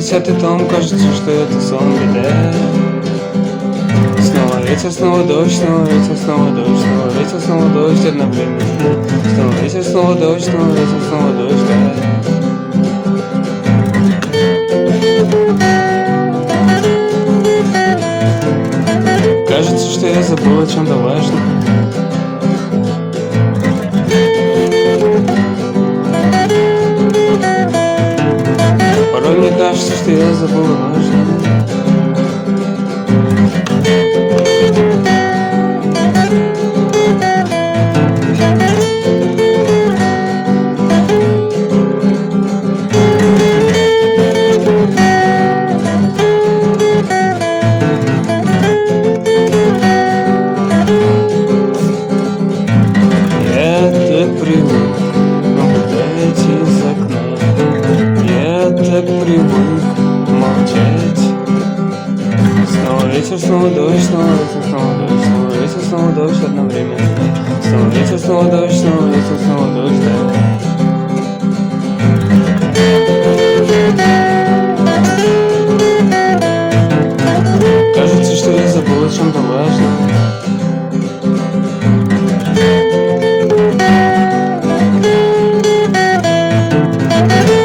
10-й том, кажется, что это сон беды. Снова ветер, снова дождь, снова ветер, снова дождь, снова ветер, снова дождь одновременно. Снова ветер, снова дождь, снова ветер, снова дождь, Кажется, что я забыл о чем-то важном. Порой мне кажется, что я забыл о важном. Ветер, снова дождь, снова ветер, снова дождь, снова ветер, снова дождь одновременно. Снова ветер, снова дождь, снова ветер, снова дождь, Кажется, что я забыл о чем-то важном.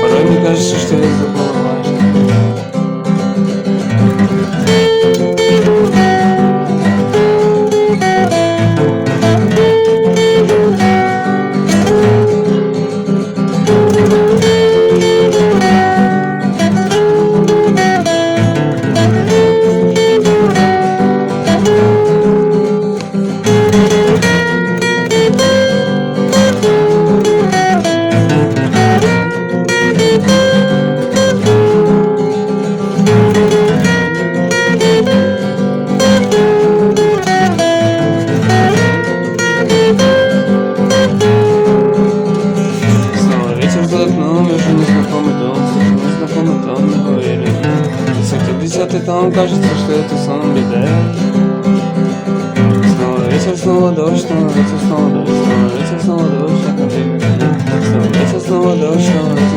Порой мне кажется, что я забыл о важном. Десятый том, кажется, что это сон беды. Снова ветер, снова дождь, снова ветер, снова дождь, снова ветер, снова дождь, снова ветер, снова дождь, снова ветер.